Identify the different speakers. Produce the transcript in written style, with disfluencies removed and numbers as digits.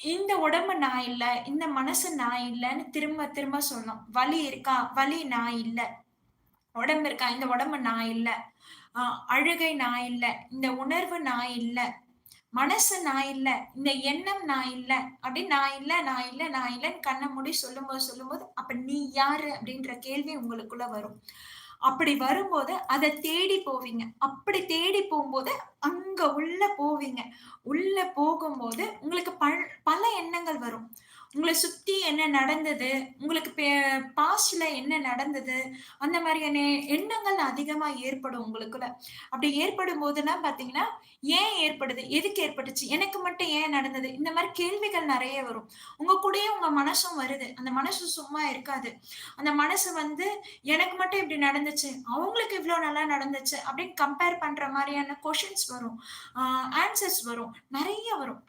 Speaker 1: இந்த உடம்பு நான் இல்ல, இந்த மனசு நான் இல்லன்னு திரும்ப திரும்ப சொல்லணும். வலி இருக்கா? வலி நான் இல்ல. உடம்பு இருக்கா? இந்த உடம்பு நான் இல்ல. அ அழுகை நான் இல்ல. இந்த உணர்வு நான் இல்ல. மனசு நான் இல்ல. இந்த எண்ணம் நான் இல்ல. அப்படின்னு நான் இல்ல, நான் இல்ல, நான் இல்லன்னு கண்ண மூடி சொல்லும்போது, அப்ப நீ யாரு? அப்படின்ற கேள்வி உங்களுக்குள்ள வரும். அப்படி வரும்போது, அத தேடி போவீங்க. அப்படி தேடி போம்போது, அங்க உள்ள போவீங்க. உள்ள போகும்போது, உங்களுக்கு பல எண்ணங்கள் வரும். உங்கள சுத்தி என்ன நடந்தது? உங்களுக்கு பாஸ்ட்ல என்ன நடந்தது? அந்த மாரியான எண்ணங்கள் அதிகமா ஏற்படும் உங்களுக்குள்ள. அப்படி ஏற்படும்போதெல்லாம் பார்த்தீங்கன்னா, ஏன் ஏற்படுது? எதுக்கு ஏற்பட்டுச்சு? எனக்கு மட்டும் ஏன் நடந்தது? இந்த மாரி கேள்விகள் நெறைய வரும். உங்க கூடயே உங்க மனசும் வருது. அந்த மனசு சும்மா இருக்காது. அந்த மனசு வந்து எனக்கு மட்டும் இப்படி நடந்துச்சு. அவங்களுக்கு இவ்ளோ நல்லா நடந்துச்சு அப்படின்னு கம்பேர் பண்ற மாரியான கொஸ்டின்ஸ் வரும். ஆன்சர்ஸ் வரும். நெறைய வரும்.